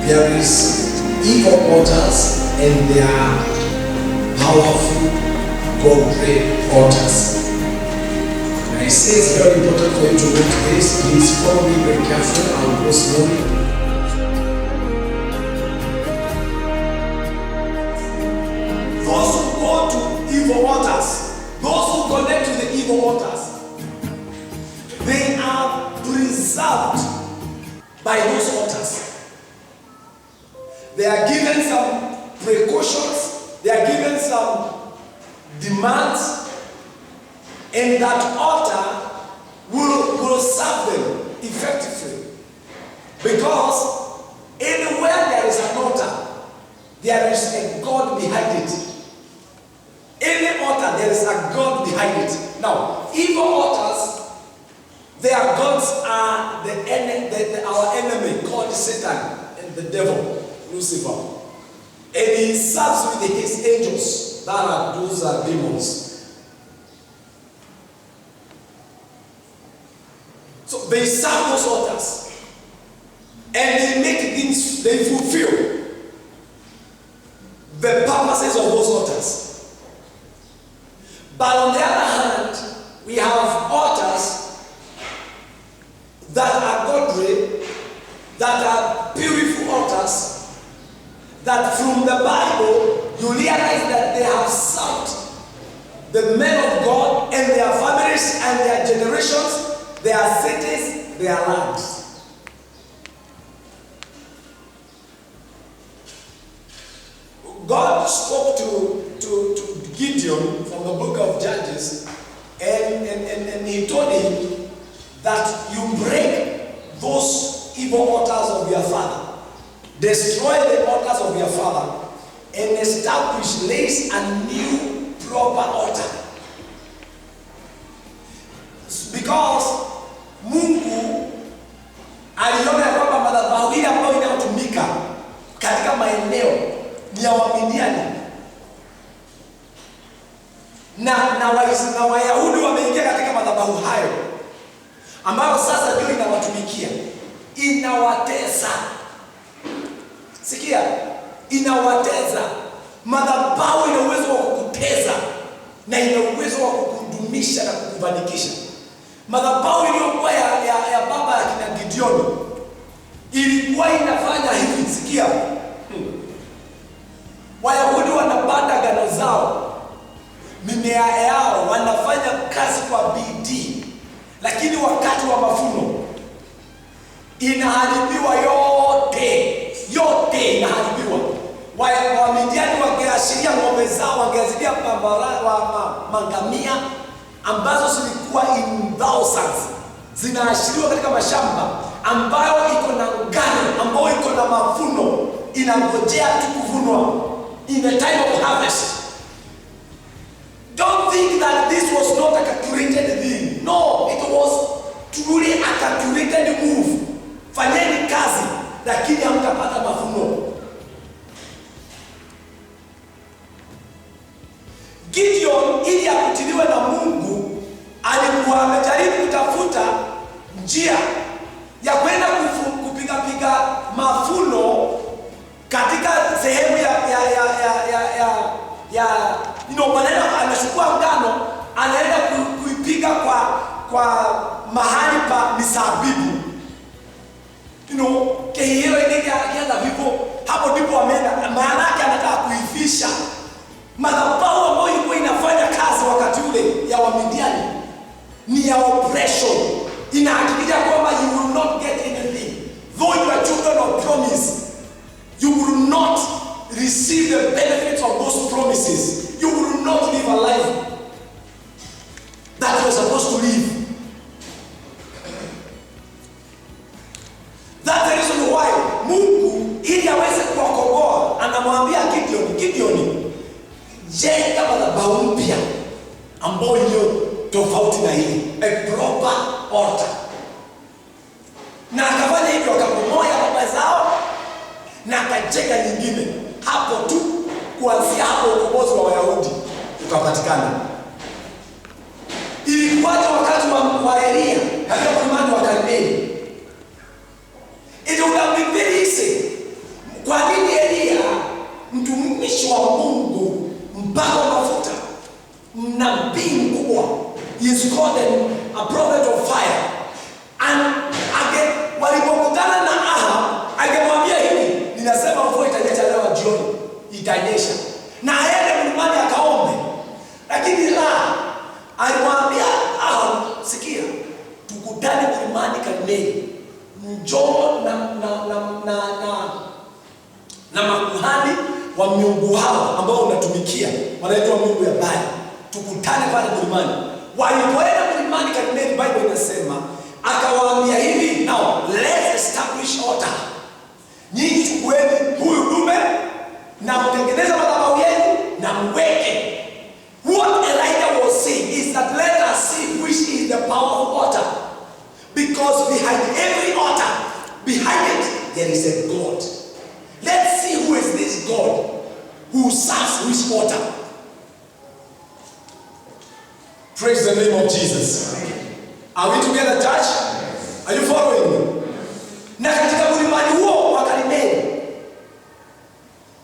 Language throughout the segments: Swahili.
There is evil altars and there are powerful God-grade altars. And I say it's very important for you to note this. Please follow me very carefully. I will go slowly. Those who go to evil altars, those who connect to the evil altars, they are preserved by those altars. They are given some precautions, they are given some demands, and that altar will serve them effectively. Because anywhere there is an altar, there is a God behind it. Any altar, there is a God behind it. Now, evil altars, their gods are our enemy called Satan and the devil, Lucifer. And he serves with his angels, those are demons. So they serve those altars. And they make things, they fulfill the purposes of those altars. But on the other hand, we have altars that are godly, that are beautiful altars, that from the Bible, you realize that they have served the men of God and their families and their generations, their cities, their lands. God spoke to Gideon from the book of Judges, and he told him that you break those evil altars of your father, destroy the altars of your father, and establish, lays a new proper altar. Because Mungu aliona ya kwamba madhabahu ile ambayo inayotumika katika maeneo ni ya Wamidiani, na Wayahudi wameingia katika madhabahu hayo ambayo sasa ndio inawatumikia, inawatesa. Sikia, inawateza. Madhabahu ina uwezo wa kukuteza na ina uwezo wa kukudumisha na kukufanikisha. Madhabahu iliyokuwa ya baba ya kina Gideoni ilikuwa inafanya hivi. Sikia, Wayahudi wanapanda ngano zao, mimea yao, wanafanya kazi kwa bidii, lakini wakati wa mavuno inaharibiwa yote inaharibiwa. Wamidiani wangeashiria ng'ombe zao, wangeashiria mangamia ambazo zilikuwa in thousands, zinaashiriwa katika mashamba ambayo iko na ngano, ambayo iko na mavuno, inangojea tu kuvunwa in the time of harvest. Don't think that this was not a calculated thing. No, it was truly a calculated move. Fanyeni kazi, lakini hamtapata mavuno. Gideon, ili akutiliwe na Mungu, alikuwa amejaribu kutafuta njia ya kwenda kupiga mavuno katika sehemu maneno, anachukua ngano, anaenda kuipiga kwa mahali pa misabibu. Kehiro inakienda vipo, hapo ndipo ameenda, maana yake anataka kuifisha madhabahu ambayo ilikuwa inafanya kazi wakati ule ya Wamidiani. Ni ya oppression. Inahakikisha kwamba you will not get anything. Though you are children of promise, you will not receive the benefits of those promises. You will not live a life that you are supposed to live. That's the reason why Mungu, ili aweze kuwakomboa, anamwambia Gideon, jenga madhabahu mpya ambayo iliyo tofauti na hili, a proper altar. Na akafanya hivyo, akabomoa baba zao na akajenga nyingine. Hapo tu, kuanzia hapo ukombozi wa Wayahudi ukapatikana. Ilikuwaje wakati wa Elia katika mlimani wa Karmeli? It would have been very easy. He is called a prophet of fire. And again, walipokutana na Ahab, akamwambia hivi, ninasema mvua itanyesha leo jioni, itanyesha. Na aende mlimani akaombe. Lakini alimwambia Ahab, sikia, tukutane mlimani Karmeli. Njoo na makuhani wa miungu hao ambao unatumikia, wanaitwa miungu ya Baali. Tukutane pale mlimani. Walipoenda mlimani Karmeli, Bible inasema akawaambia hivi, now let's establish altar. Nyinyi chukueni huyu dume na mtengeneze madhabahu yenu na mweke. What Elijah was saying is that let us see which is the powerful altar. Because behind every altar, behind it, there is a God. Let's see who is this God who serves which altar. Praise the name of Jesus. Are we together, church? Are you following me? Na katika mlimani huo wa Karmeli,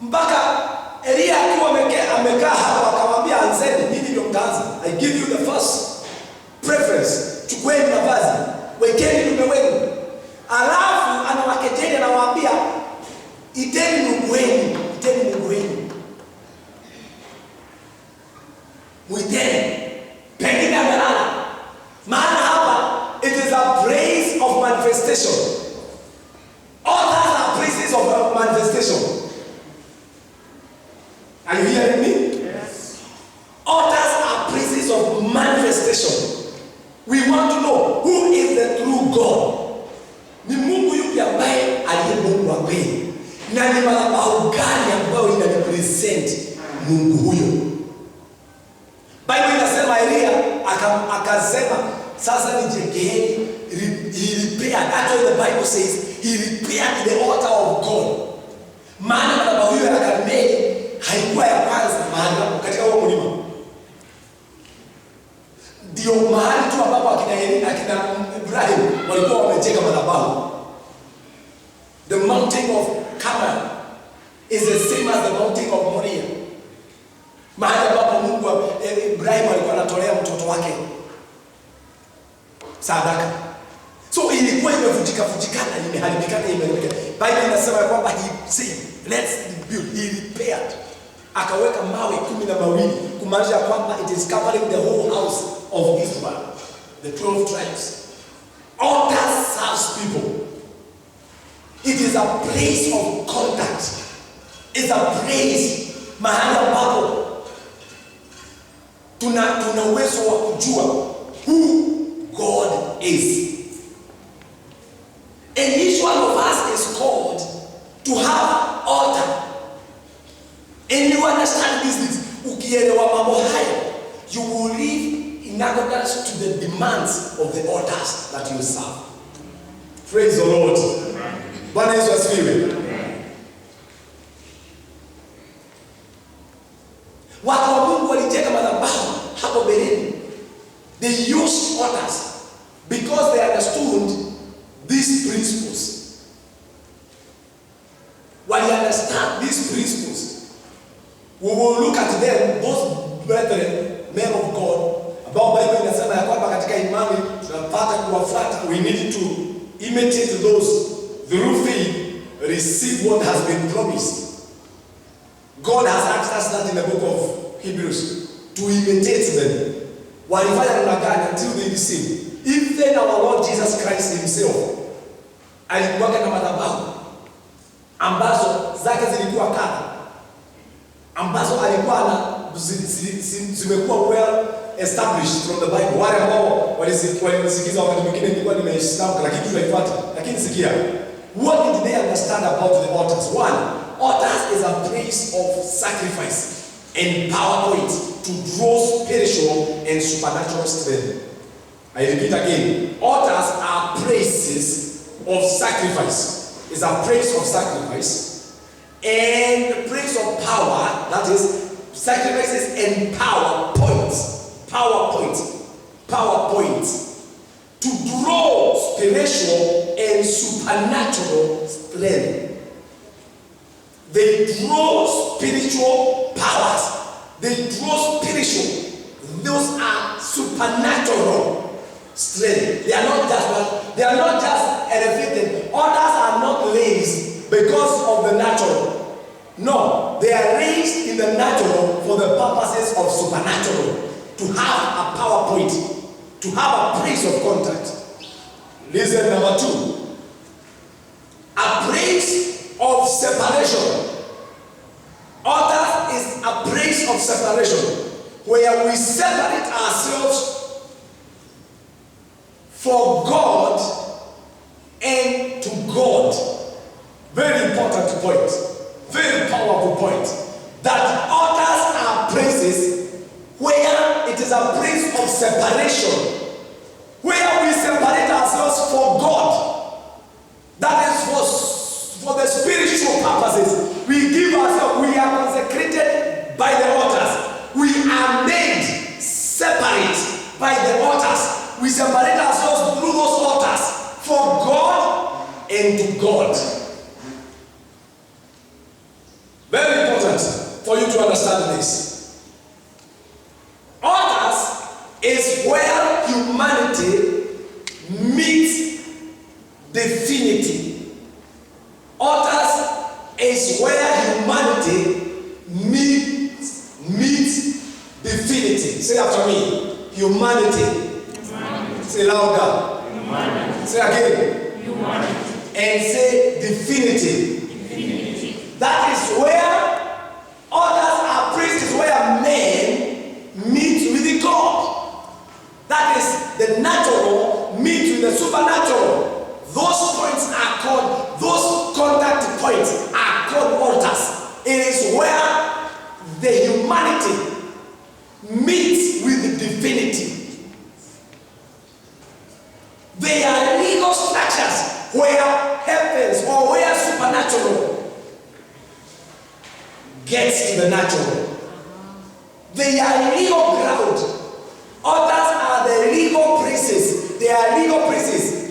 mpaka Elia akiwa amekaa hapo akamwambia anzeni, nini ndio mtaanza? I give you the first preference. Chukueni mavazi, wekeni dume wenu. Alafu anawakejeli, anawaambia iteni Mungu wenu, iteni Mungu wenu. Muiteni. Pengine amelala. Maana hapa, it is a praise of manifestation. Altars are praises of manifestation. Are you hearing me? Yes. Altars are praises of manifestation. We want to know who is the true God. Ni Mungu yupi ambaye aliye Mungu wa kweli? Na ni madhabahu gani ambayo inarepresent Mungu huyo? Bible inasema Elia akasema sasa nijengeni. He repaired. That's what the Bible says. He repaired the altar of God. Maana madhabahu hiyo ya Karmeli haikuwa ya kwanza mahali katika huo mlima. Ndio mahali tu ambapo akina Ibrahim walikuwa wamejenga madhabahu. The mountain of Carmel is the same as the mountain of Moriah. Mahali ambapo Mungu Ibrahim alikuwa anatolea mtoto wake sadaka. So ilikuwa imevunjika, imeharibikana. Bible inasema kwamba he said, let's build. He repaired. Akaweka mawe 12 kumaanisha kwamba it is covering the whole house of Israel, the 12 tribes. Altar serves people. It is a place of contact. It's a place mahali ambapo tuna uwezo wa kujua who God is. And each one of us is called to have altar. And you understand this. Ukielewa mambo hayo, you will live in accordance to the demands of the altars that you serve. Praise the Lord. Bwana Yesu asifiwe. Watu wa Mungu walijenga madhabahu hapo Bereni. They used altars because they understood these principles. When you understand these principles, we will look at them, those brethren, men of God, about Bible inasema ya kwamba katika imani tunapata kuwafuata. We need to imitate those through faith receive what has been promised. God has asked us that in the book of Hebrews to imitate them. Walifanya namna gani until they receive? Even our Lord Jesus Christ himself alikuwa na madhabahu ambazo zake zilikuwa kadha, ambazo alikuwa na zimekuwa well established from the Bible. Wale ambao walisikiza wakati mwingine nilikuwa nimesahau lakini tunaifuata. Lakini sikia, what did they understand about the altars? One, altars is a place of sacrifice and PowerPoint to draw spiritual and supernatural strength. I repeat again, altars are places of sacrifice. It's a place of sacrifice and a place of power, that is sacrifices and PowerPoint to draw spiritual and supernatural strength. They draw spiritual powers. They draw spiritual. Those are supernatural. supernatural strength. They are not just elevated. Others are not raised because of the natural. No, they are raised in the natural for the purposes of supernatural. To have a power point, to have a place of contact. Listen, number 2. A place of separation. Others is a place of separation where we separate ourselves for God and to God. Very important point. Very powerful point. That others are places where it is a place of separation. Where we separate ourselves for God. That is for the spiritual purposes. We give ourselves, we are consecrated by the altars. We are made separate by the altars. We separate ourselves through those altars for God and to God. Very important for you to understand this. Altars is where humanity meets divinity. Altars is where humanity meets divinity. Say after me. Humanity. Say louder. Humanity. Say again. Humanity. And say divinity. That is where others are places where men meet with God. That is the natural meet with the supernatural. Those points are called, those contact points are called altars. It is where the humanity meets with the divinity. They are legal structures where heavens or where supernatural gets to the natural. They are legal ground. Others are the legal places. They are legal places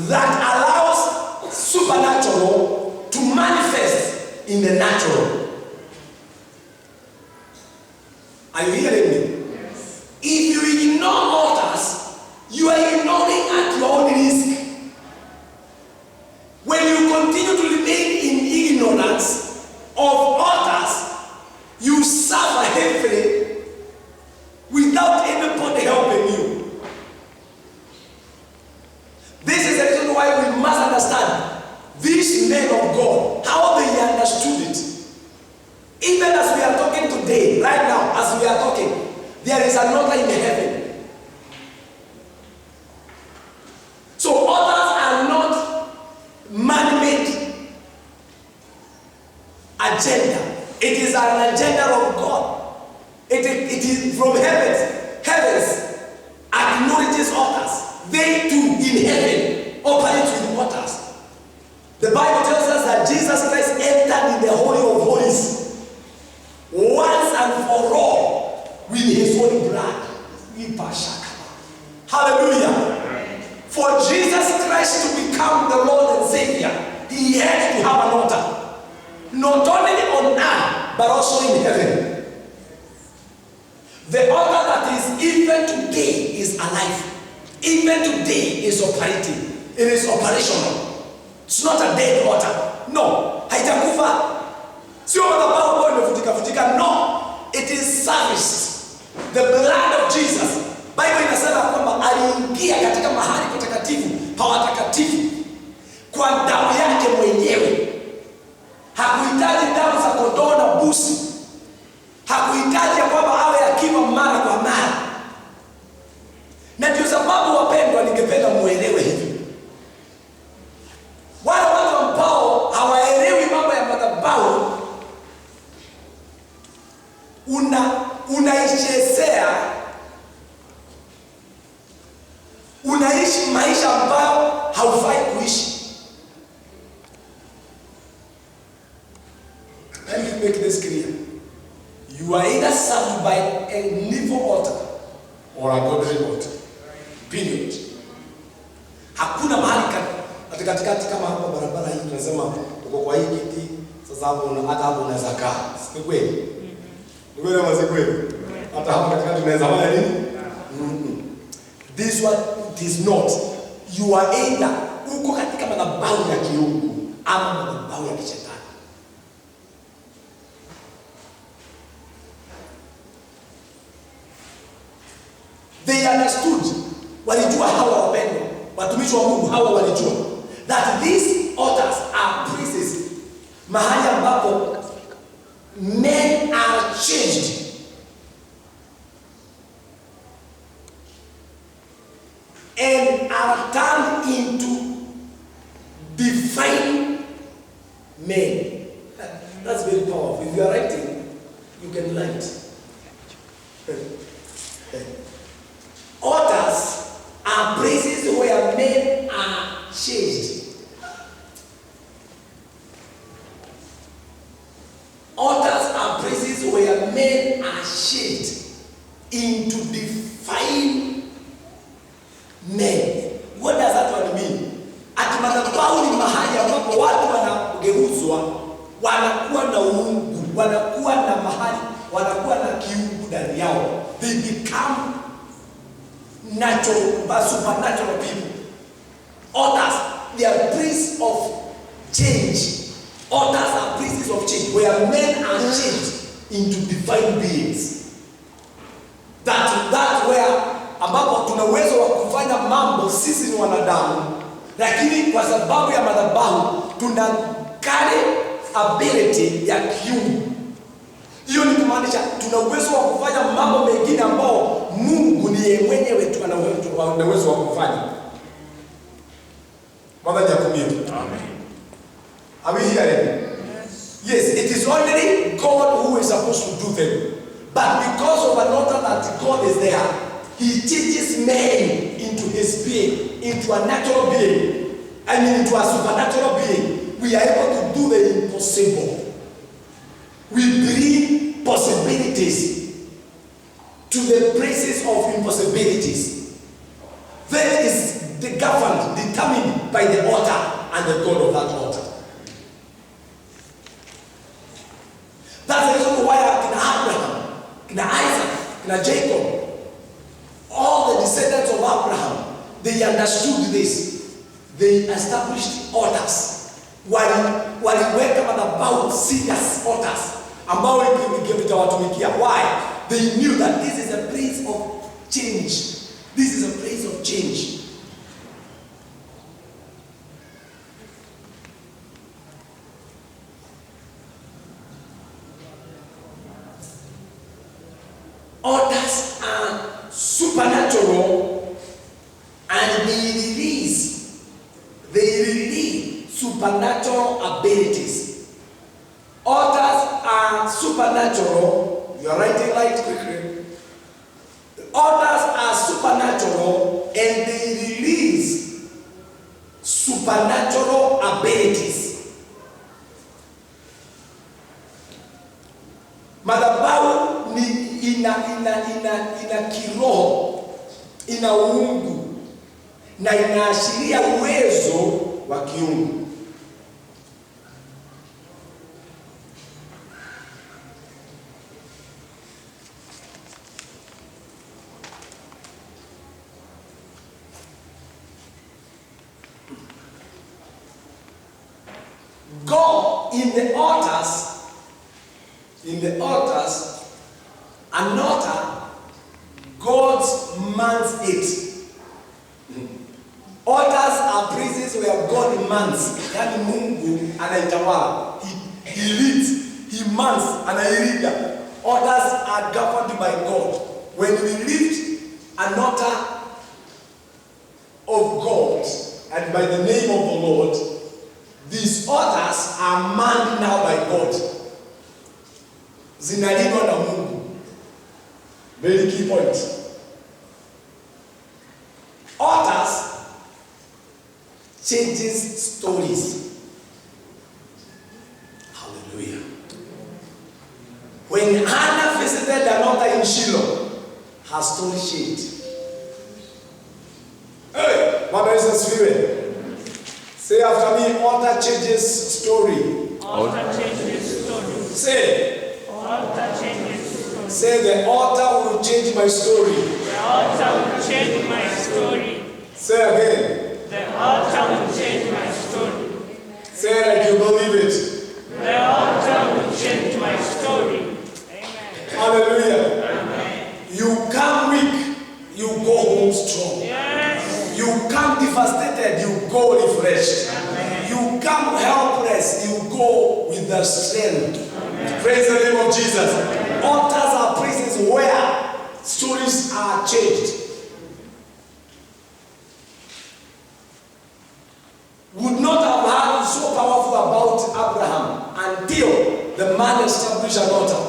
that allows supernatural to manifest in the natural. Are you hearing me? Yes. If you ignore altars, you are ignoring at your own risk. When you continue to remain in ignorance of altars, you suffer heavily without anybody helping you. This is the reason why we must understand these men of God, how they understood it. Even as we are talking today, right now, as we are talking, there is an altar in heaven. So altars are not man-made agenda. It is an agenda of God. It is from heavens. Heavens acknowledges altars. They too in heaven operate with altars. The Bible tells us that Jesus Christ entered in the Holy of Holies once and for all with his own blood. Hallelujah. For Jesus Christ to become the Lord and Savior, he had to have an altar. Not only on earth, but also in heaven. The altar that is even today is alive. Even today is operating. It is operational. It's not a dead altar. No. Haitakufa. Sio madhabahu ambayo imefutika. No. It is serviced. The blood of Jesus. Bible inasema kwamba aliingia katika mahali patakatifu, pawatakatifu kwa damu yake mwenyewe. Hakuhitaji damu za kondoo na mbuzi. Hakuhitaji kwamba awe akiwa mara kwa mara. Na ndio sababu wapendwa, ningependa muelewe hivi. Wale watu ambao hawaelewi mambo ya madhabahu, unaishi maisha ambayo haufai kuishi. Let me make this clear. You are either served by a evil altar or a godly altar. Period. Hakuna mahali katikati kama hapa barabara hii tunasema uko kwa hii kiti sasa hapo hata hapo unaweza kaa. Ni kweli? Ni kweli ama si kweli? Hata hapo katikati unaweza fanya nini? This one it is not. You are either uko katika madhabahu ya kiungu ama madhabahu ya kishetani. They understood, walijua hawa wapendwa, watumishi wa Mungu hawa walijua that these altars are places, mahali ambapo men are changed and are turned into divine men. That's very powerful. If you are writing, you can write. Altars are places where men are changed. Altars are places where men are shaped into divine men. What does that one mean? Ati madhabahu ni mahali ambapo watu wanageuzwa, wanakuwa na uungu, wanakuwa na mahali, wanakuwa na kiungu ndani yao. They become natural, supernatural people. Altars, they are priests of change. Altars are places of change where men are changed into divine beings. That where ambapo tuna uwezo wa kufanya mambo sisi ni wanadamu, lakini kwa sababu ya madhabahu tuna carry ability ya kiungu. Hiyo ni kumaanisha tuna uwezo wa kufanya mambo mengine ambao Mungu ni yeye mwenyewe tu ana uwezo wa kufanya. Mwanzo ya 10. Amen. Are we hearing? Yes, it is only God who is supposed to do them. But because of an altar that God is there, He changes men into His being, into a natural being, into a supernatural being. We are able to do the impossible. We bring possibilities to the places of impossibilities. That is governed, determined by the altar and the God of that altar. That's the reason why Abraham, Isaac, Jacob, all the descendants of Abraham, they understood this. They established altars. Waliweka madhabahu serious altars ambao wangewatumikia. Why? They knew that this is a place of change. This is a place of change. Altars are supernatural and they release supernatural abilities. Altars are supernatural. You are writing right quickly. Altars are supernatural and they release supernatural abilities. Madhabahu ni ina kiroho, ina uungu na inaashiria uwezo wa kiungu. God in the altars, an altar, God mans it. Altars are places where God mans. Yani Mungu anaitawala. He leads, He mans, anairida. Altars are governed by God. When we lift an altar of God and by the name of the Lord, these altars are manned now by God. Zinalindwa na Mungu. Very key point. Altars changes stories. Hallelujah. When Hannah visited an altar in Shiloh, her story changed. Hey, Baba is asifiwe. Say after me, altar changes story. Altar changes story. Say. Altar changes story. Say the altar will change my story. The altar will change my story. Say again. The altar will change my story. Say it like you believe it. The altar will change my story. Amen. Hallelujah. Amen. You come weak, you go home strong. Yes. You come devastated, you go refreshed. Amen. You come helpless, you go with the strength. Amen. Praise the name of Jesus. Altars are places where stories are changed. Would not have had so powerful about Abraham until the man established an altar.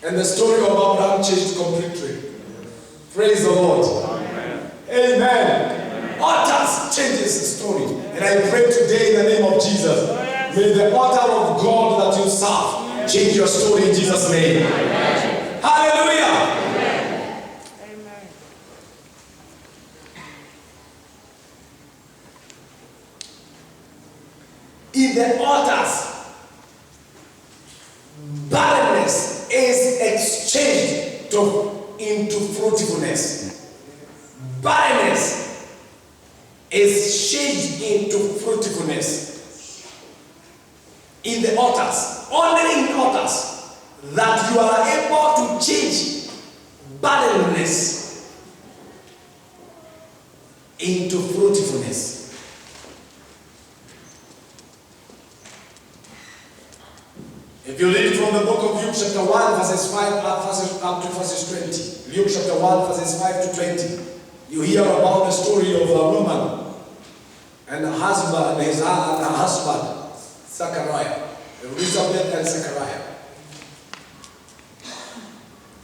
And the story of Abraham changed completely. Praise the Lord. Amen. Altars changes the story. And I pray today in the name of Jesus. May the altar of God that you serve change your story in Jesus' name. Hallelujah. Amen. In the altars, barrenness is exchanged into fruitfulness. Barrenness is changed into fruitfulness. In the altars, only in altars, that you are able to change barrenness into fruitfulness. If you read from the book of Luke chapter 1 verses 5 up to verses 20. Luke chapter 1 verses 5 to 20. You hear about the story of a woman and her husband, Zechariah. Elizabeth and Zechariah.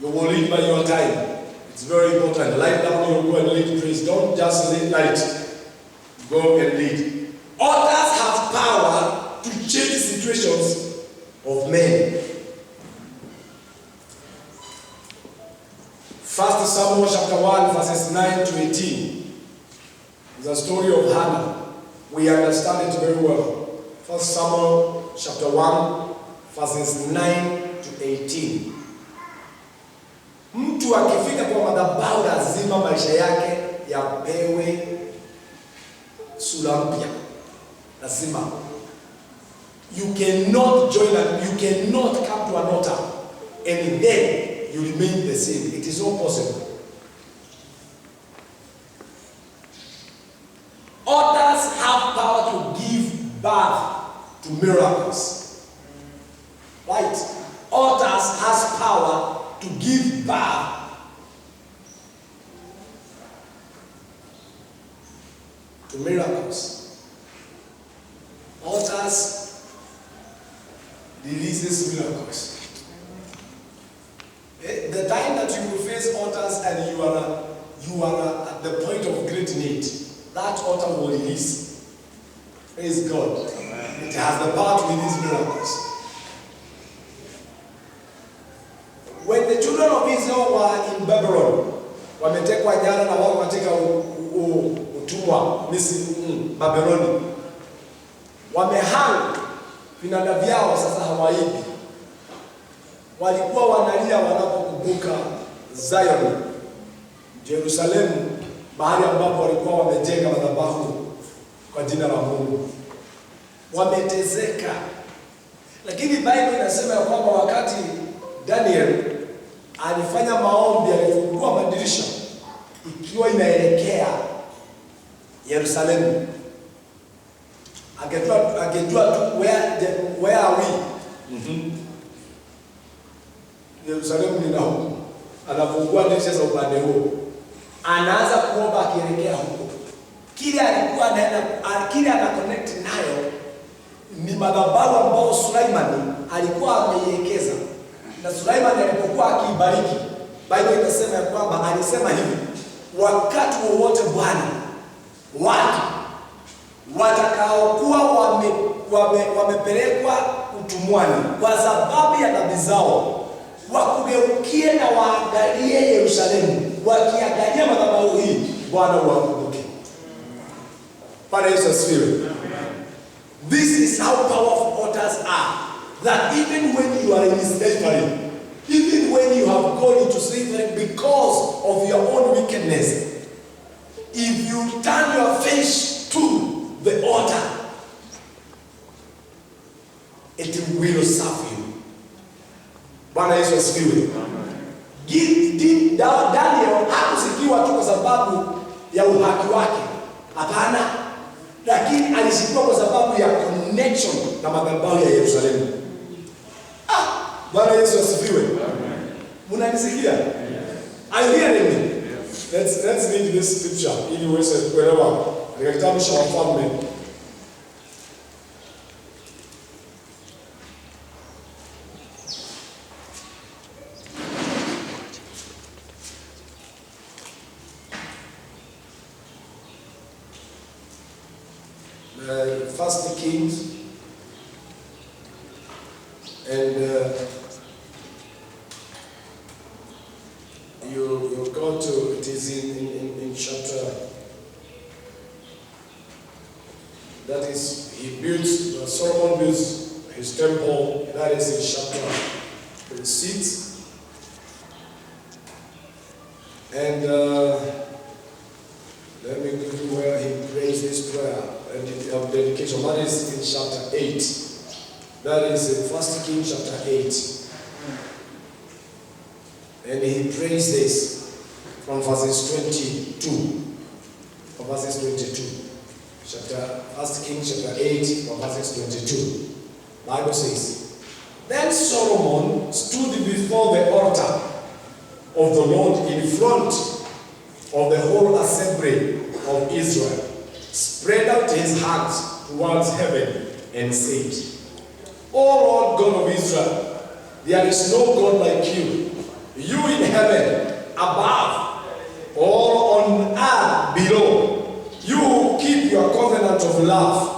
You will read by your time. It's very important. Lie down, you go and lead, please. Don't just lead light. Go and lead. Others have power to change situations of men. 1 Samuel chapter 1 verses 9 to 18 is a story of Hannah. We understand it very well. 1 Samuel chapter 1 verses 9 to 18. Mtu akifika kwa madhabahu lazima maisha yake yapewe sura mpya. Lazima. You cannot join and you cannot come to an altar and then you remain the same. It is not possible. Altars have power to give birth to miracles. Right? Altars has power to give birth to miracles. Altars releases miracles. The time that you will face altars and you are at the point of great need, that altar will release. Praise God. Amen. It has the power to release miracles. When the children of Israel were in Babylon, wametekwa nyara na wao katika utumwa Babyloni, wamehang vinanda vyao sasa hawaibi. Walikuwa wanalia wanapokumbuka Zion, Jerusalemu, mahali ambapo walikuwa wamejenga madhabahu kwa jina la Mungu. Wametezeka. Lakini Bible inasema ya kwamba wakati Daniel alifanya maombi, alifungua madirisha ikiwa inaelekea Yerusalemu. Akijua tu where are we? Yerusalemu ni huko. Anafungua dirisha za upande huo. Anaanza kuomba akielekea huko. Kile alikuwa kile ana connect nayo ni madhabahu ambao Suleimani alikuwa ameiwekeza. Na Suleimani alipokuwa akibariki, Biblia inasema ya kwamba alisema hivi: wakati wowote Bwana watu watakaokuwa wamepelekwa utumwani kwa sababu ya dhambi zao, wakugeukie na waangalie Yerusalemu, wakiangalia madhabahu hii, Bwana uwakumbuke. Bwana Yesu asifiwe. This is how powerful altars are. That even when you are in slavery, even when you have gone into slavery because uhaki wake. Hapana, lakini alishikwa kwa sababu ya connection na madhabahu ya Yerusalemu. Bwana Yesu asifiwe. Mnanisikia? Are you hearing me? Let's read this scripture ili uweze kuelewa. Katika kitabu cha Wafalme First Kings and you go to, it is in chapter, that is, Solomon builds his temple, that is in chapter 6. And let me give you where he prays this prayer of dedication. That is in chapter 8. That is in 1 Kings chapter 8. And he prays this from verses 22. From verses 22. Chapter 1 Kings chapter 8 from verses 22. Bible says, Then Solomon stood before the altar of the Lord in front of the whole assembly of Israel, spread out his hands towards heaven, and said, O Lord God of Israel, there is no God like you. You in heaven above, or on earth below. You who keep your covenant of love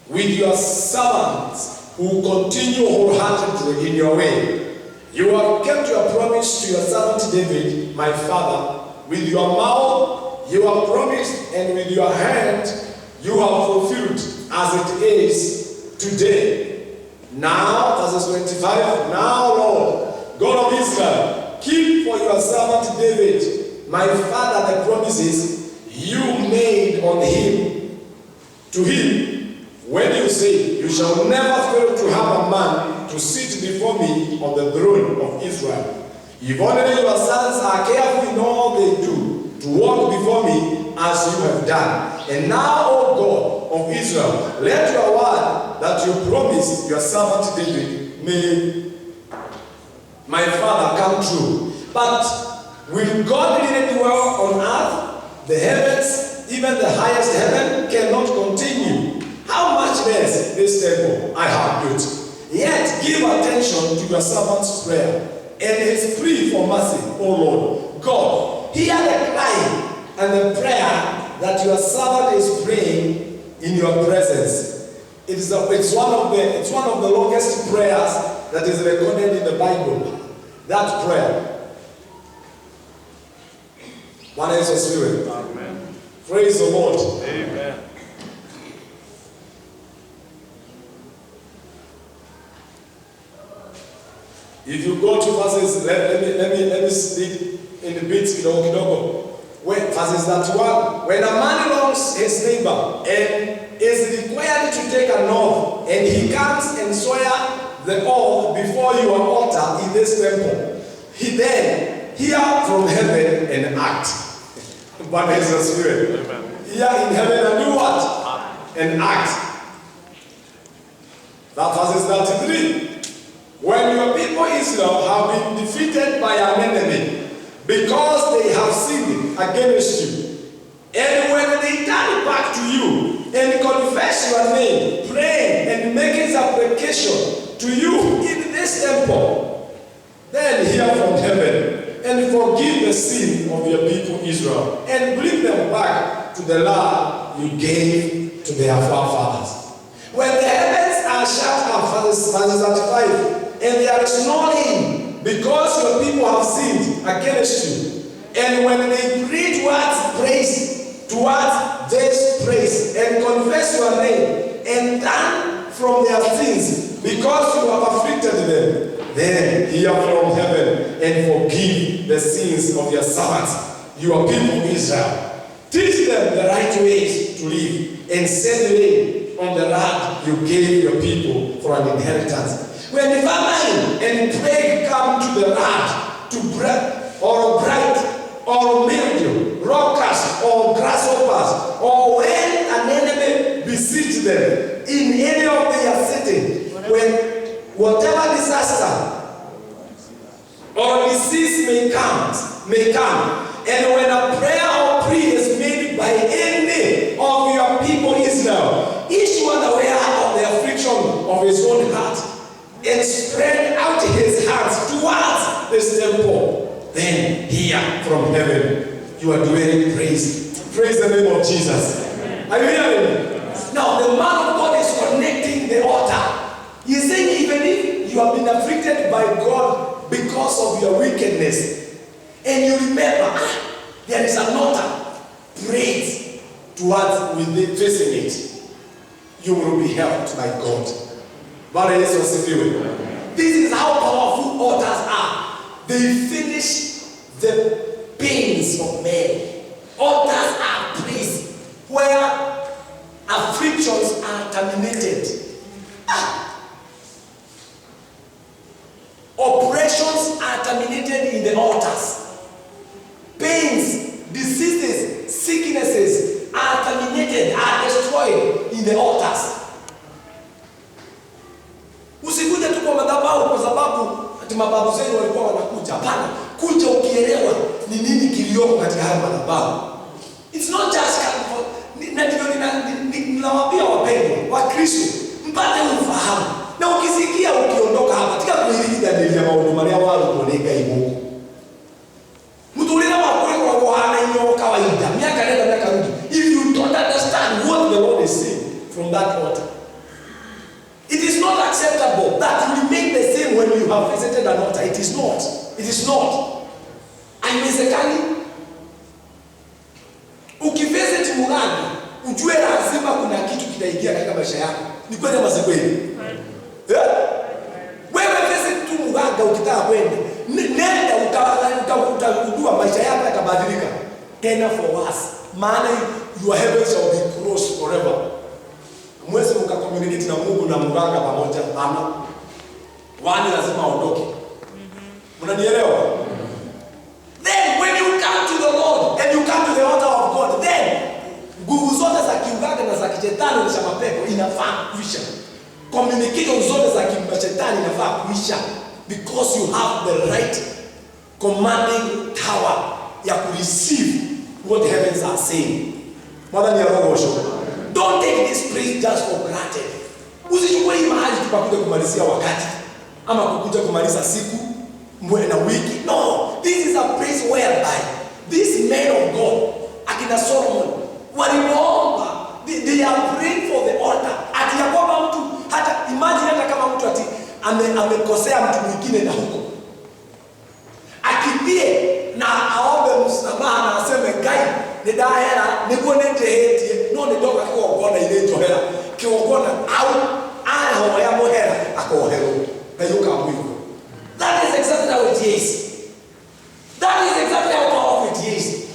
with your servants who continue wholeheartedly in your way. You have kept your promise to your servant David, my father. With your mouth you have promised, and with your hand you have fulfilled, as it is today. Now, verses 25, Now, Lord, God of Israel, keep for your servant David, my father, the promises you made on him. To him, when you say, You shall never fail to have a man to sit before me on the throne of Israel. If only your sons are careful in all they do, to walk before me as you have done. And now, O God of Israel, let your word that you promised your servant David may my father come true. But will God really dwell on earth? The heavens, even the highest heaven, cannot continue. How much less this temple I have built? Yet give attention to your servant's prayer and his plea for mercy, O Lord God. Hear the cry and the prayer that your servant is praying in your presence. It's one of the longest prayers that is recorded in the Bible. That prayer. Bwana Yesu asifiwe. Amen. Praise the Lord. Amen. If you go to verses, let me speak in the bit kidogo. When verses 31, when a man wrongs his neighbor and is required to take an oath, and he comes and swear the oath before your altar in this temple, he then hear from heaven and act. Bwana Yesu asifiwe. Hear in heaven and do what? And act. That verses 33. When your people Israel have been defeated by an enemy, because they have sinned against you, and when they turn back to you and confess your name, praying and making supplication to you in this temple, then hear from heaven and forgive the sin of your people Israel, and bring them back to the land you gave to their forefathers. When the heavens are shut up, verses 35, and there is no rain, because your people have sinned against you. And when they pray towards this praise, and confess your name, and turn from their sins, because you have afflicted them, then hear from heaven and forgive the sins of your servants, your people Israel. Teach them the right ways to live, and set them on the land you gave your people for an inheritance. When the famine and plague come to the land, to blight or mildew, locusts, or grasshoppers, or when an enemy besiege them in any of their cities, when whatever disaster or disease may come, and when a prayer or plea is made by any of your people Israel, each one aware of the affliction of his own heart, and spread out his hands towards this temple, then hear from heaven your dwelling praise. Praise the name of Jesus. Amen. Are you hearing me? Now the man of God is connecting the altar. He's saying even if you have been afflicted by God because of your wickedness, and you remember, there is an altar, pray towards with facing it, you will be helped by God. This is how powerful altars are. They finish the pains of men. Altars are places where afflictions are terminated. Oppressions are terminated in the altars. Pains, diseases, sicknesses are terminated, are destroyed in the altars. Usikuje tu kwa madhabahu kwa sababu ati mababu zenu walikuwa wanakuja. Hapana, kuja ukielewa ni nini kilioko katika haya madhabahu. It's not just for ninawaambia wapendwa wa Kristo, mpate ufahamu. Na ukisikia ukiondoka hapa katika kuhirida ndio maono Maria wao kuoneka hivyo. Mtu ule wa kweli kwa hana hiyo kawaida. Miaka nenda miaka rudi. If you don't understand what the Lord is saying from that altar, it is not acceptable that you remain the same when you have visited an altar. It is not. It is not. Haiwezekani. Ukivisit Muganga, ujue lazima kuna kitu kitaingia katika maisha yako. Ni kweli ama si kweli? Wewe visit tu Muganga ukitaka kwenda, nenda utakujua maisha yako yatabadilika. Tena for us. Maana your heaven shall be closed forever. Mwezi mkakommunicate na Mungu na Muganga pamoja ama wani lazima aondoke. Mnanielewa? Then when you come to the Lord and you come to the altar of God, then nguvu zote za kiuganga na za kishetani na za mapepo inafaa kuisha. Communication zote za kishetani inafaa kuisha, because you have the right commanding power ya ku receive what heavens are saying. Mwana ni roho osho. Don't take this praise just for granted. Usichukue hii mahali tupakuja kumalizia wakati ama kukuja kumaliza siku na wiki. No, this is a place whereby these men of God, akina Solomon, waliomba, they are praying for the altar. Ati ya kwamba mtu, hata imagine hata kama mtu ati amekosea mtu mwingine na huko, akipie na aombe msamaha na aseme gai ni daera nikuonete heti no ni doka kwa gona ile johera kiogona au aho ya mohera akohero na yuka mwiko. That is exactly how it is. That is exactly how powerful it is.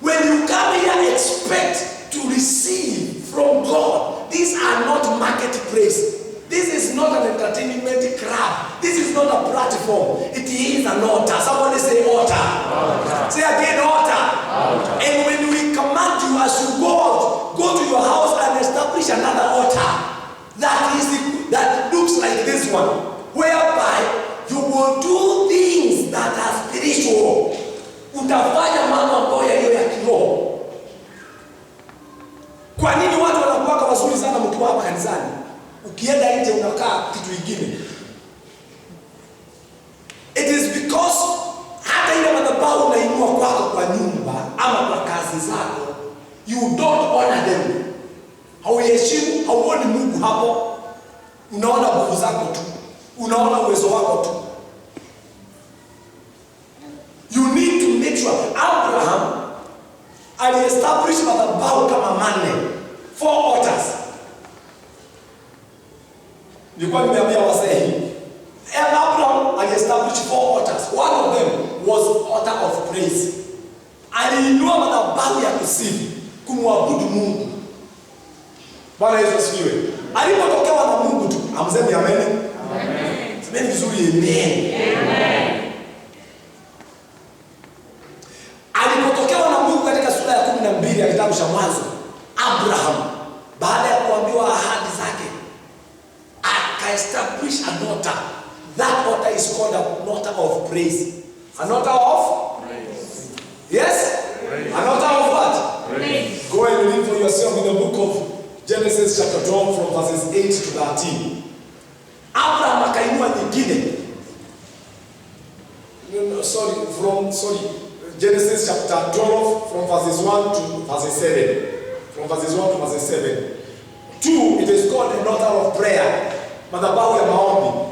When you come here, expect to receive from God. These are not marketplace. This is not an entertainment club. This is not a platform. It is an altar. Somebody say altar. Altar. Say again altar. Altar. And when we command you as you go out, go to your house and establish another altar. That looks like this one, whereby you will do things that are spiritual. Utafanya mambo ambayo yaliyo ya kiroho. Kwa nini watu wanakuwa wazuri sana mtu hapa kanisani? Ukienda nje unakaa kitu kingine. It is because hata ile madhabahu unainua kwako kwa nyumba ama kwa kazi zako, you don't honor them. Hauheshimu, hauoni Mungu hapo. Unaona nguvu zako tu. Unaona uwezo wako tu. You need to make sure. Abraham aliestablish madhabahu kama manne, 4 altars. Nilikuwa nimeambia wasee, Abraham aliestablish 4 altars. One of them was altar of praise. Aliinua madhabahu ya kusifu, kumwabudu Mungu. Bwana Yesu asifiwe. Alipotokewa na Mungu tu, amseme amen. Amen. Semeni vizuri amen. Amen. kitabu cha Mwanzo, Abraham baada ya kuambiwa ahadi zake aka-establish an altar. That altar is called an altar of praise. An altar of praise. Yes? Praise. An altar of what? Praise. Go and read for yourself in the book of Genesis chapter 12 from verses 8 to 13. Abraham akainua nyingine. Genesis chapter 12 from verses 1 to verses 7. From verses 1 to verses 7. 2, it is called an altar of prayer. Madhabahu ya maombi.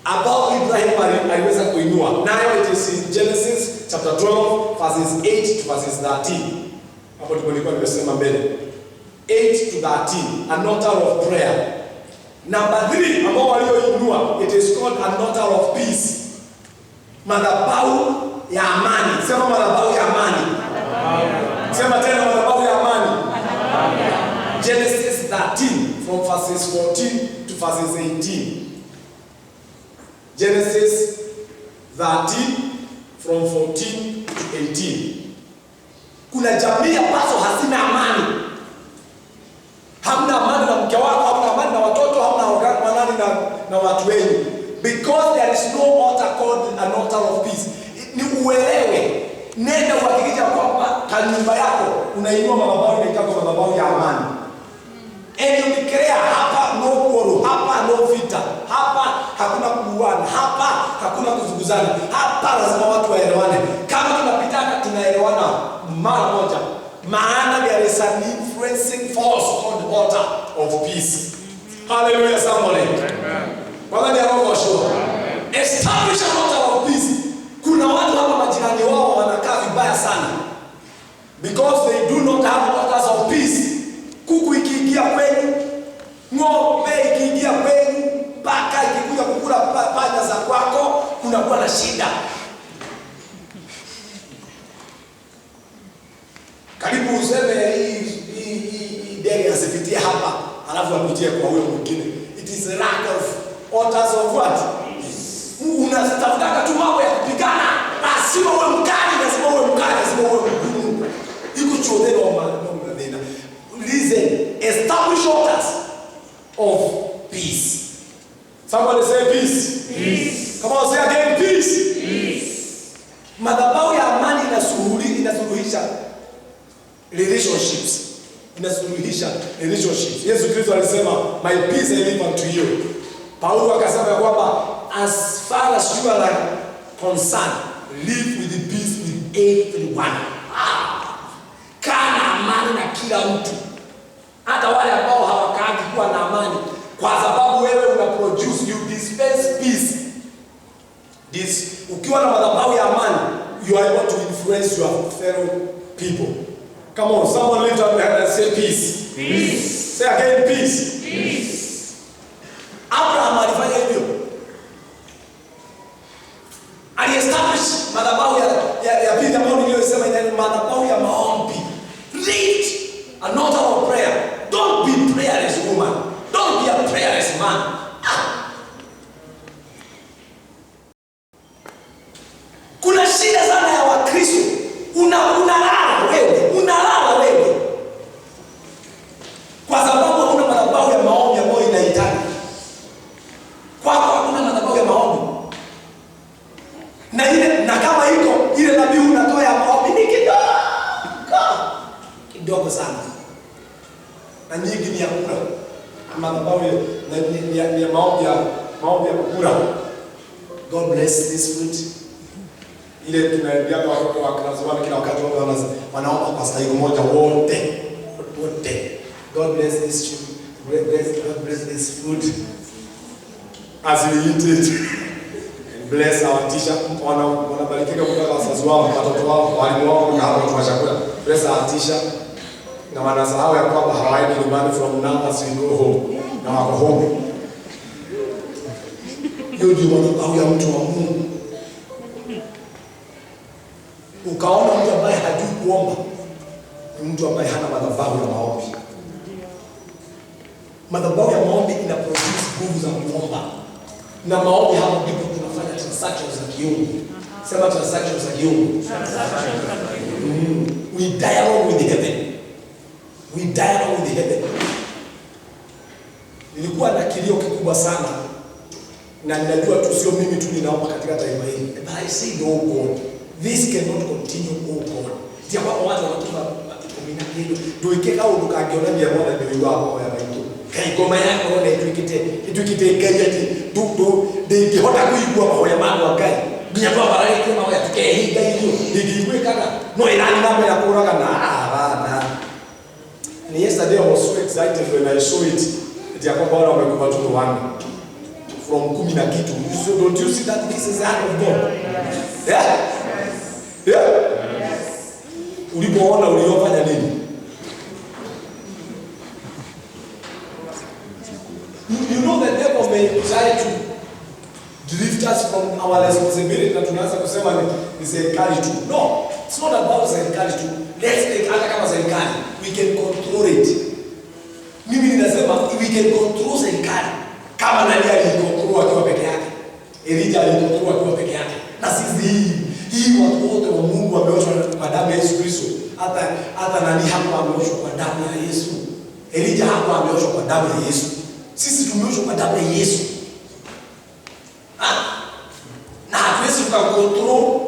About Ibrahim aliweza kuinua. Now it is in Genesis chapter 12 verses 8 to verses 13. Hapo ndipo nilikuwa nimesema mbele. 8 to 13, an altar of prayer. Number 3, ambao walioinua, it is called an altar of peace. Madhabahu ya amani. Sema madhabahu ya amani. Sema tena madhabahu ya amani. Genesis 13 from verses 14 to verses 18. Genesis 13 from 14 to 18. Kuna jamii ambazo hazina amani. Hamna amani na mke wako, hamna amani na watoto, hamna amani na watu wengi. Because there is no altar called an altar of peace. Ni uelewe. Nenda uhakikisha kwamba nyumba yako unainua madhabahu inaitwa madhabahu ya amani. Declare hapa no quarrel, hapa no vita, hapa hakuna kuuana, hapa hakuna kuvuguzana, hapa lazima watu waelewane. Kama tunapitana tunaelewana mara moja. Maana there is an influencing force on the altar of peace. Hallelujah, somebody. Amen. Wala ndio roho sure. Establish an altar of peace. Kuna watu hapa majirani wao wanakaa vibaya sana. Because they do not have altars of peace. Kuku ikiingia kwenu, ng'ombe ikiingia kwenu, paka ikikuja kukula panya za kwako, kunakuwa na shida. Karibu useme hii ndege asipitie hapa, alafu apitie kwa huyo mwingine. It is a lack of altars of what? Unatafuta tu mambo ya kupigana, lazima uwe mkali, lazima uwe mkali, lazima uwe mgumu. Iko chodhero wa maneno. Listen, establish altars of peace. Somebody say peace. Peace. Come on, say again, peace. Peace. Madhabahu ya amani inasuluhisha relationships. Inasuluhisha relationships. Yesu Kristo alisema, my peace I leave unto you. Paulo akasema kwamba as far as you are concerned, live with the peace with everyone. Kana amani na kila mtu. Hata wale ambao hawakaangi kuwa na amani, kwa sababu wewe una produce, you dispense peace. Ukiwa na madhabahu ya amani, you are able to influence your fellow people. Come on, someone lift up your hand and say peace. Peace. Say again, peace. Peace. Abraham alifanya hivyo. Aliestablish madhabahu ya pili ambayo niliyosema ni madhabahu ya maombi. Read an altar of prayer. Don't be prayerless woman. Don't be a prayerless man. Kuna shida sana ya Wakristo. Unalala wewe. Kwa sababu hakuna madhabahu ya maombi ambayo inahitaji. Kwako hakuna madhabahu ya maombi. Na kama iko ile nabii unatoa ya maombi ni kidogo sana. Na nyingi ni ya kura. Madhabahu ya maombi ya kura. God bless this food. Ile tunaambia watoto wa class 1 kila wakati wanaomba kwa staili moja wote. God bless this food. God bless this food. As we eat it. Bless our teacher. Wanabarikika kwa wazazi wao, watoto wao, walimu wao na watu wa chakula. Bless our teacher. Na wanasahau ya kwamba hawaendi nyumbani from now as we go home. Na wako home. Hiyo ndio madhabahu ya mtu wa Mungu. Ukaona mtu ambaye hajui kuomba ni mtu ambaye hana madhabahu ya maombi. Madhabahu ya maombi ina produce nguvu za kuomba. Na maombi hapo ndipo tunafanya transactions za kiungu. Sema transactions za kiungu. We dialogue with heaven. We dialogue with heaven. Nilikuwa na kilio kikubwa sana, na ninajua tu sio mimi tu ninaomba katika taifa hili. But I said, oh God, this cannot continue, oh God. Tia kwa watu wanatuma kumina hilo. Tuikeka udukagiona bia mwana ndio wao ya baito. Kai goma yako ona itukite gayati. De hota kuigua mahoya mano wakai. Ginya kwa baraka kwa mahoya tukehiga hiyo. Digigwe kana. No irani mambo ya kuraga na bana. Ni yesterday I was so excited when I saw it. Tia kwa bwana wamekuwa tu wangu. From 10 na kitu. So don't you see that this is the hand of God? Yeah? Yeah? Ulipoona uliofanya nini? You know the devil may try to drift us from our responsibility na tunaanza kusema ni serikali tu. No, it's not about serikali tu. Let's take hata kama serikali, we can control it. Mimi ninasema we can control serikali. Kama nani alikontrol akiwa peke yake? Elijah alikontrol akiwa peke yake. Na sisi hii watu wote wa Mungu wameoshwa kwa damu ya Yesu Kristo. Hata nani hapo ameoshwa kwa damu ya Yesu? Elijah hapo ameoshwa kwa damu ya Yesu. Sisi tumeoshwa kwa damu ya Yesu. Na hatuwezi kucontrol.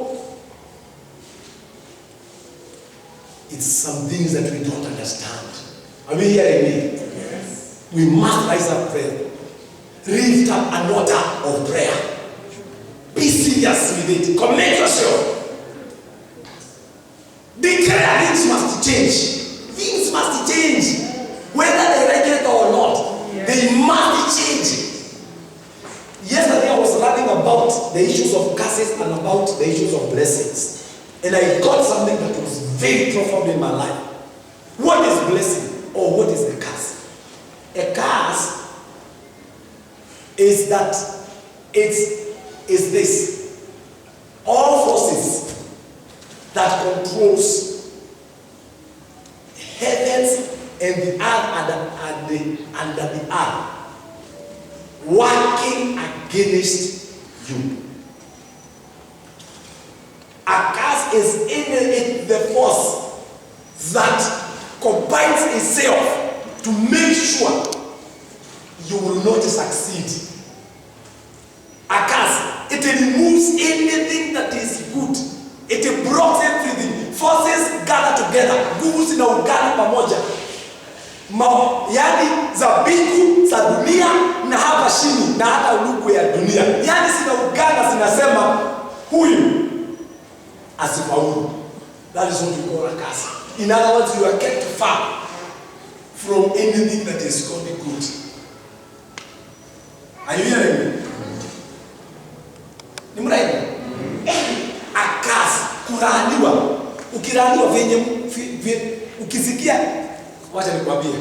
It's some things that we don't understand. Are we hearing me? Yes. We must rise up prayer. Lift up an altar of prayer. Be serious with it. Commit yourself. Declare things must change. Things must change. Whether they like it or not, they must change. Yesterday I was learning about the issues of curses and about the issues of blessings. And I got something that was very profound in my life. What is blessing or what is a curse? A curse is that is this. All forces that controls heavens and the earth and the earth working against you. A curse is in the force that combines itself to make sure you will not succeed. A curse, it removes anything that is good. It blocks everything. Forces gather together. Nguvu zinaungana pamoja. Yani za mbingu, za dunia na hapa chini na hata ulimwengu ya dunia. Yani zinaungana zinasema huyu asifaulu. That is what we call a curse. In other words, you are kept far from anything that is called good. Are you hearing me? Ni mraibu. A curse, kulaaniwa. Ukilaniwa venye ukisikia, wacha nikwambie.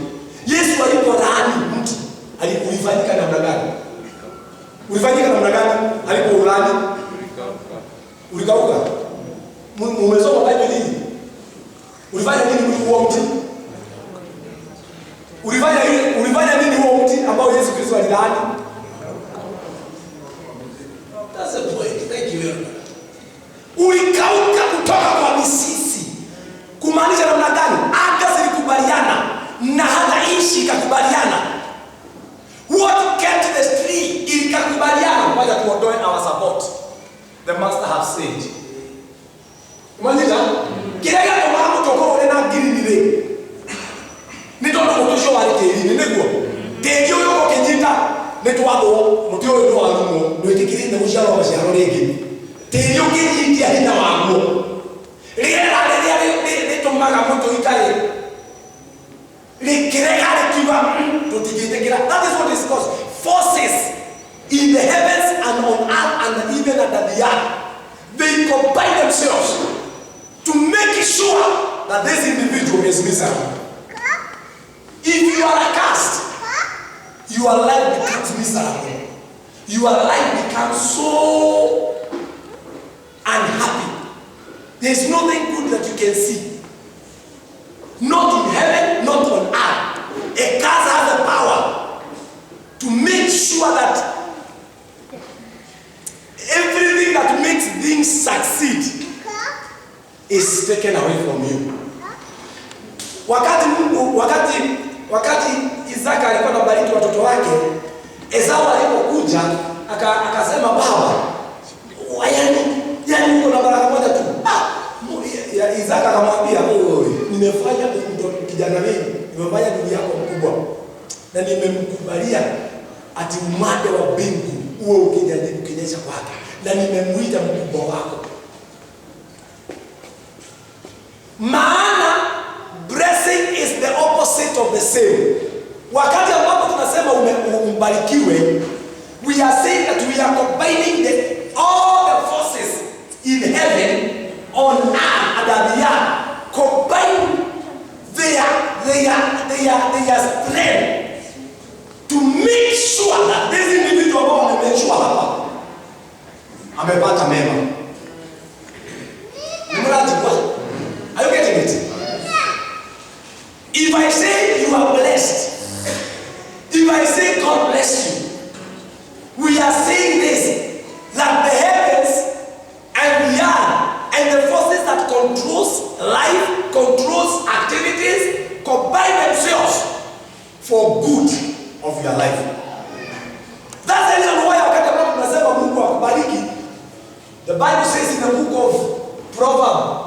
Yesu alipolaani mtu, ulifanyika namna gani? Ulifanyika namna gani? Alipolaani ulikauka. Umesoma Bible nini? Ulifanya nini huo mti? Ulifanya nini huo mti ambao Yesu Kristo alilaani? That's the point. Thank you very much. Ulikauka kutoka kwa mizizi. Kumaanisha namna gani? Anga zilikubaliana na hata nchi ikakubaliana. What kept the tree ilikubaliana moja tuondoe our support. The master have said. Kumaanisha kirega tomamu toko ole na ngiri nile. Nitondo mutosho wali teri niguo. Teri uyo okenyita netwago mutio uyo warumo nwetikiri na musharo wa sharo rege. Teri ukinyiti ahina wago. Rira tomaga muto itare. That is what is called forces in the heavens and on earth and even under the earth. They combine themselves to make sure that this individual is miserable. If you are accursed, your life becomes miserable. Your life becomes so unhappy. There is nothing good that you can see. Not in heaven, not on earth. A curse has the power to make sure that everything that makes things succeed is taken away from you. Wakati Isaka alikuwa anabariki watoto wake, Esau alipokuja akasema, baba, yani uko na baraka moja tu. Isaka akamwambia, nimefanya kijana mimi, nimefanya ndugu yako mkubwa, na nimemkubalia ati umande wa mbingu uwe ukinyesha kwake, na nimemuita mkubwa wako. Maana blessing is the opposite of the same. Wakati ambapo tunasema umbarikiwe, we are saying that we are combining all the forces in heaven, on earth, and at the earth, combine their strength to make sure that this individual ambao amemechua hapa amepata mema. Are you getting it? If I say you are blessed, if I say God bless you, we are saying this, that the heavens and the earth and the forces that controls life, controls activities, combine themselves for good of your life. That's the reason why wakati Mungu akubariki. The Bible says in the book of Proverbs,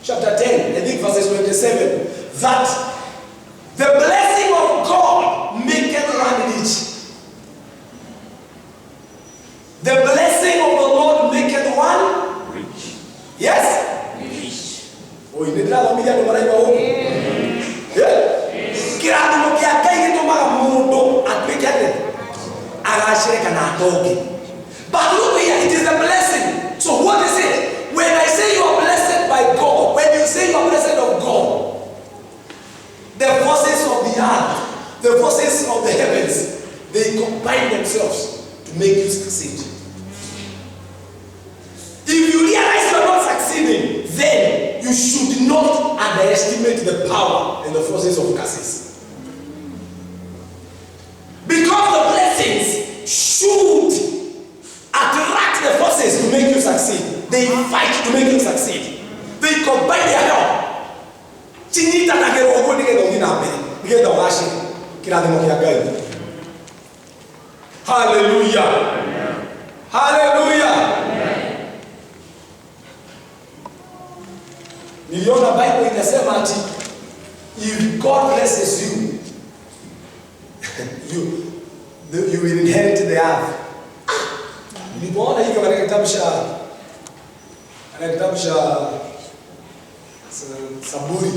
chapter 10, I think verses 27, that the blessing of God maketh one rich. The blessing of the Lord maketh one rich. Yes? Rich. Oh, you need to have a million dollars. Yeah? Kiramu kia kai to mara mundo atpekete. Agashireka na atoke. But look here, it is a blessing. So what is it? When I say you are blessed by God, when you say you are blessed of God, the forces of the earth, the forces of the heavens, they combine themselves to make you succeed. If you realize you are not succeeding, then you should not underestimate the power and the forces of curses. Because the blessings should attract the forces to make you succeed. They fight to make you succeed. They combine their help. Chinita na gero ko ni gero ngina be. Ngeda washi kila demo kia gai. Hallelujah. Amen. Hallelujah. Amen. Niliona Bible inasema ati if God blesses you, you will inherit the earth. Nilipoona hivyo katika kitabu cha Saburi,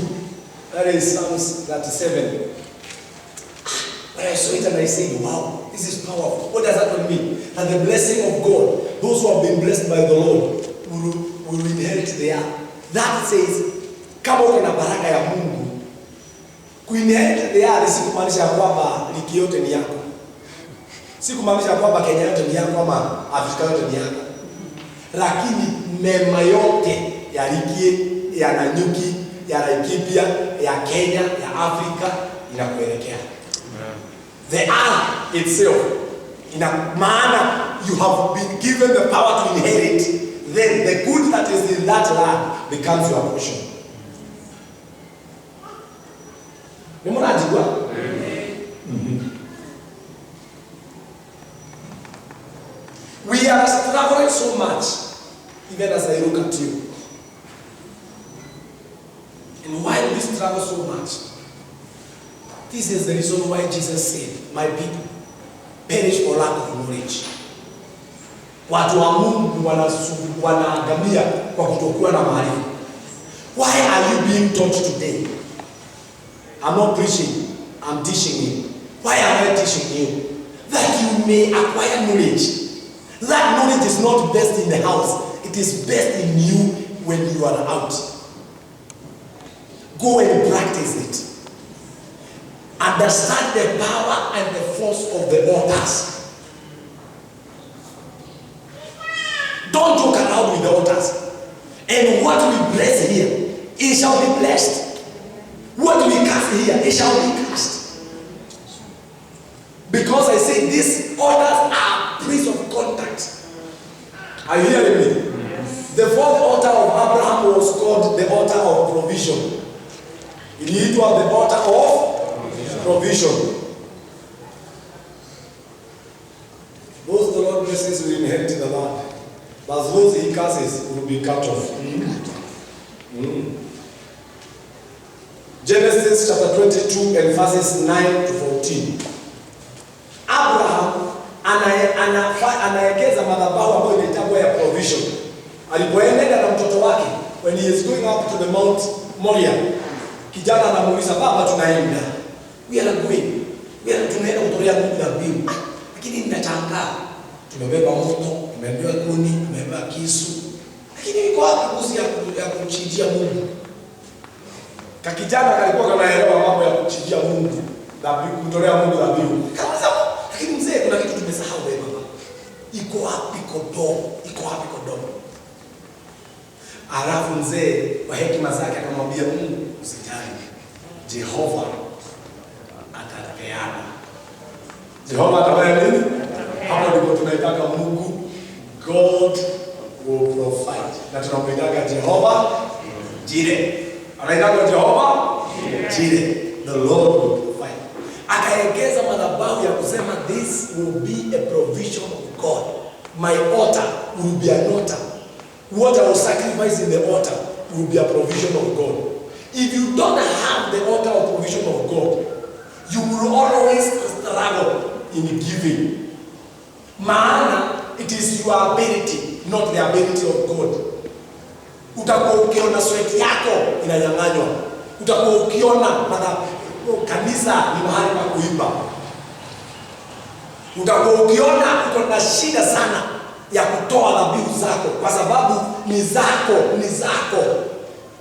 that is Psalms 37. When I saw it and I said, wow, this is powerful. What does that mean? That the blessing of God, those who have been blessed by the Lord, will inherit the earth. That says, kama uko na baraka ya Mungu, kuinherit the earth si kumaanisha kwamba liki yote ni yako. Si kumaanisha kwamba Kenya yote ni yako ama Afrika yote ni yako. Lakini mema yote ya liki, ya Nanyuki, ya Laikipia, ya Kenya, ya Afrika inakuelekea. The earth itself, ina maana you have been given the power to inherit, then the good that is in that land becomes your portion. We are struggling so much, even as I look at you. And why do we struggle so much? This is the reason why Jesus said, my people perish for lack of knowledge. Watu wa Mungu wanaangamia kwa kutokuwa na maarifa. Why are you being taught today? I'm not preaching, I'm teaching you. Why am I teaching you? That you may acquire knowledge. That knowledge is not best in the house. It is best in you when you are out. Go and practice it. Understand the power and the force of the altars. Don't joke around with the altars. And what we bless here, it shall be blessed. What we cast here, it shall be cast. Because I say these altars are place of contact. Are you hearing me? Yes. The fourth altar of Abraham was called the altar of provision. Iliitwa the altar of provision. Those the Lord blesses will inherit the land, but those he curses will be cut off. Genesis chapter 22 and verses 9 to 14. Abraham anaekeza madhabahu ambayo inaitwa ya provision. Alipoenda na mtoto wake, when he is going up to the Mount Moriah, kijana anamuuliza, baba, tunaenda. We are going. Tunaenda kutolea Mungu dhabihu. Lakini ninachangaa. Tumebeba moto, tumebeba kuni, tumebeba kisu. Lakini iko wapi kuzi ya kumchinjia Mungu? Kakijana kalikuwa kanaelewa mambo ya kumchinjia Mungu, dhabihu, kutolea Mungu dhabihu. Kama lakini mzee, kuna kitu tumesahau wewe baba. Iko wapi kodoo? Iko wapi kodoo? Alafu mzee kwa hekima zake akamwambia Mungu, usijali. Jehova atapeana. Jehova atafanya nini? Hapo ndipo tunaitaka Mungu, God will provide. Na tunamuitaka Jehova Jireh. Anaitaka Jehova Jireh. The Lord will provide. Akaegeza madhabahu ya kusema, this will be a provision of God. My altar will be an altar. What I will sacrifice in the altar will be a provision of God. If you don't have the altar of provision of God, you will always struggle in giving. Maana, it is your ability, not the ability of God. Utakuwa ukiona sweat yako inanyang'anywa. Utakuwa ukiona kanisa ni mahali pa kuimba. Utakuwa ukiona uko na shida sana ya kutoa dhabihu zako kwa sababu ni zako.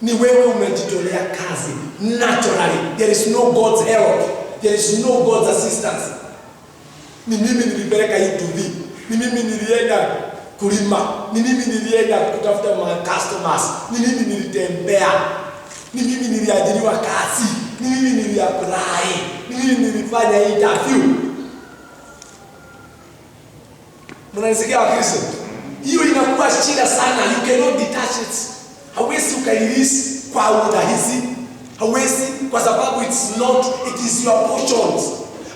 Ni wewe umejitolea kazi naturally. There is no God's help. There is no God's assistance. Ni mimi nilipeleka hii tuvi. Ni mimi nilienda kulima. Ni mimi nilienda kutafuta customers. Ni mimi nilitembea. Ni mimi niliajiriwa kazi. Ni mimi niliapply. Ni mimi nilifanya interview. Mnanisikia Wakristo? Hiyo inakuwa shida sana. You cannot detach it. Hawezi ukairelease kwa urahisi. Hawezi kwa sababu it is your portions.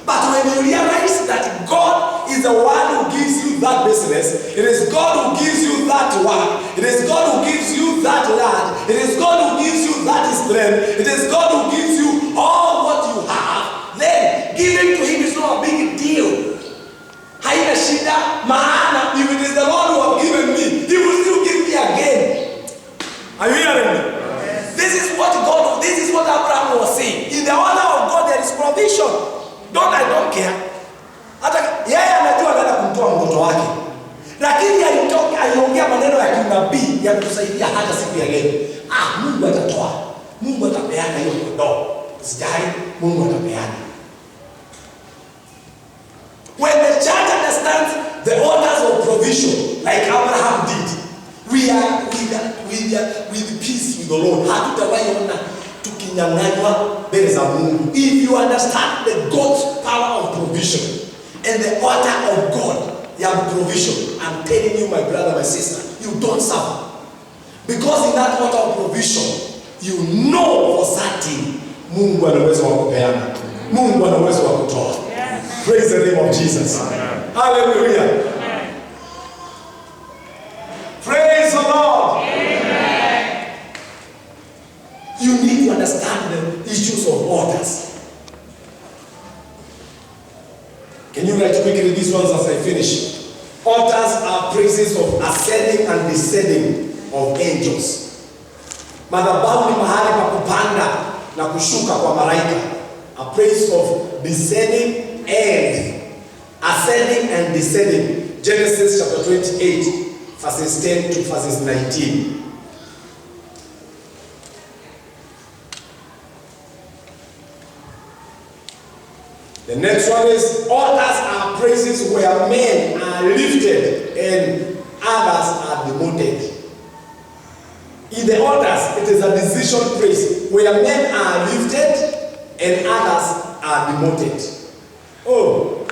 But when you realize that God is the one who gives you that business, it is God who gives you that work, it is God who gives you that land, it is God who gives you that strength, it is God who gives you all what you have, then giving to Him is not a big deal. Haina shida, maana if it is the Lord who has given me, He will still give me again. Are you hearing me? Yes. This is what Abraham was saying. In the order of God there is provision. I don't care. Hata yeye anajua anaenda kumtoa mtoto wake. Lakini aliongea maneno ya kinabii ya kutusaidia hata siku ya leo. Mungu atatoa. Mungu atapeana hiyo kondoo. Usijali, Mungu atapeana. When the church understands the orders of provision like Abraham did, we are with peace with the Lord. Hatutawahi ona tukinyang'anywa mbele za Mungu. If you understand the God's power of provision and the order of God, your provision, I'm telling you, my brother, my sister, you don't suffer. Because in that order of provision, you know for certain Mungu ana uwezo wa kupeana. Mungu ana uwezo wa kutoa. Praise the name of Jesus. Amen. Hallelujah. Amen. Praise the Lord. Amen. You need to understand the issues of orders. Can you write quickly these ones as I finish? Orders are praises of ascending and descending of angels. Madhabahu ni mahali pa kupanda na kushuka kwa malaika. A praise of descending and ascending and descending. Genesis chapter 28 verses 10 to verses 19. The next one is orders are praises where men are lifted and others are demoted. In the orders, it is a decision praise where men are lifted and others are demoted. Oh,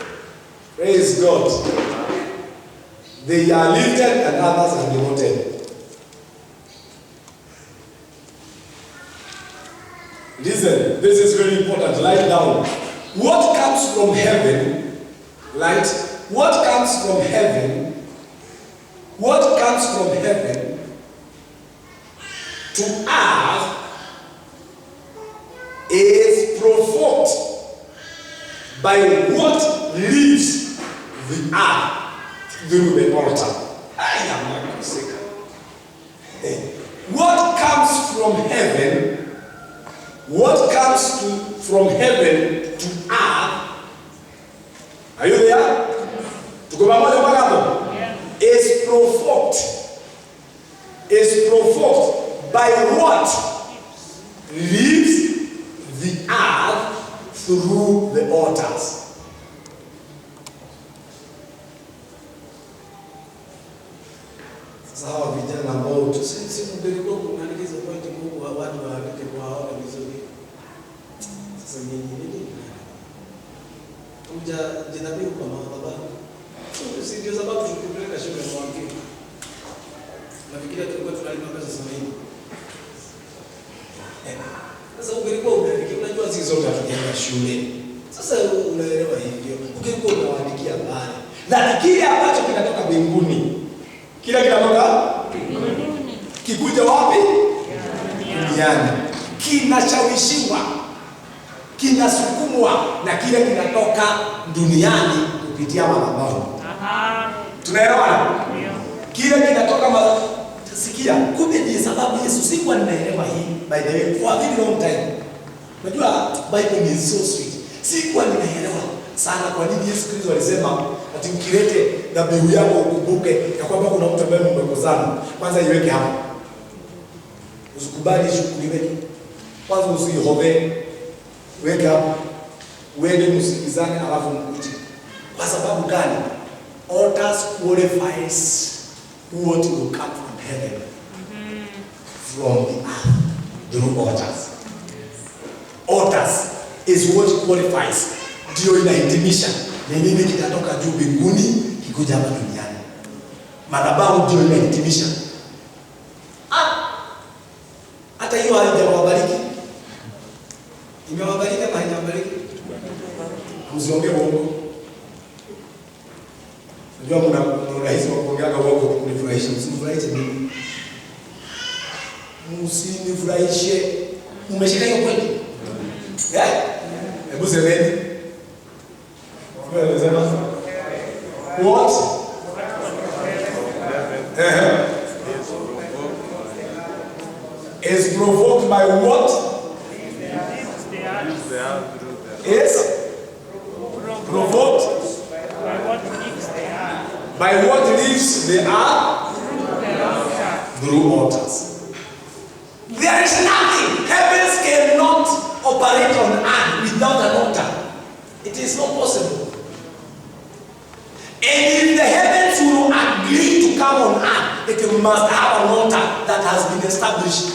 praise God. They are lifted and others are demoted. Listen, this is very important. Write down. What comes from heaven, right? What comes from heaven? What comes from heaven to earth is provoked by what leaves the earth through the altar. I am not sick. What comes from heaven? What comes from heaven to earth? Are you there? Tuko pamoja mpaka hapo? Is provoked. Is provoked by what leaves the earth through the altars. Sasa hawa vijana ambao sisi mbeleko kunaandikiza point Mungu wa watu waandike kwa hao vizuri. Sasa nini? Kuja jinabii kwa baba. Si ndio sababu tukipeleka shule na wangine. Nafikiria tulikuwa tunalima pesa sana hivi. Sasa ungelikuwa unaandika, unajua sisi zote hatujaenda shule. Sasa unaelewa hivyo. Ungelikuwa unawaandikia pale. Na kile ambacho kinatoka mbinguni. Kile kinatoka mbinguni. Kikuja wapi? Duniani. Kinashawishiwa. Kinasukumwa na kile kinatoka duniani kupitia madhabahu. Tunaelewana? Kile kinatoka sikia, kumbe ni sababu Yesu sikuwa ninaelewa hii by the way for a very long time. Unajua Bible is so sweet. Sikuwa ninaelewa sana kwa nini Yesu Kristo alisema ati ukilete dhabihu yako ukumbuke ya kwamba kuna mtu ambaye mmekozana. Kwanza iweke hapo. Usikubali shukuliwe. Kwanza usihove. Weke hapo. Uende msikizane alafu mkuje. Kwa sababu gani? Altars qualifies what will come from heaven. From the earth. Through altars. Altars is what qualifies. Ndio inahitimisha ni nini kitatoka juu mbinguni kikuja hapa duniani. Madhabahu ndio inahitimisha. Hata hiyo haijawabariki. Imewabariki kama haijawabariki. Msiongee uongo. Unajua kuna rahisi wa kuongea uongo kunifurahisha. Msifurahishe mimi. Msinifurahishe. Umeshika hiyo kweli? Hebu semeni. What? Is provoked by what? Is provoked by what leaves the earth through altars. There is nothing. Heavens cannot operate on earth without an altar. It is not possible. And if the heavens will agree to come on earth, it must have an altar that has been established.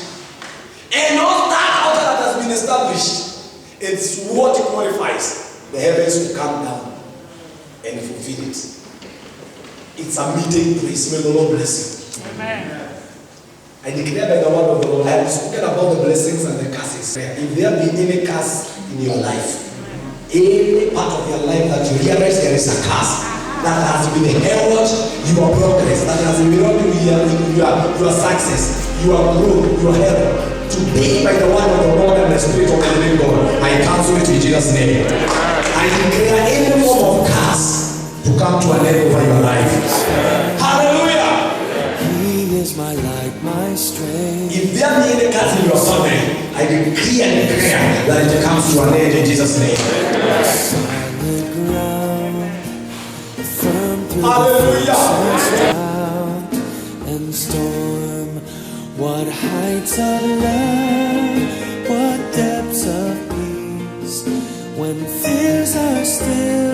And not that altar that has been established, it's what qualifies the heavens to come down and fulfill it. It's a meeting place. May the Lord bless you. Amen. I declare by the word of the Lord, I have spoken about the blessings and the curses. If there be any curse in your life, any part of your life that you realize there is a curse that has been held your progress, that has been your success, your growth, your health, today by the word of the Lord and the Spirit of the living God, I cancel it in Jesus' name. I declare any form of curse to come to an end over your life. Hallelujah. He is my light, my strength. If there be any curse in your family, I decree and declare that it comes to an end in Jesus' name. Solid ground, firm through Hallelujah. the and storm. What heights of love, what depths of peace, when fears are still.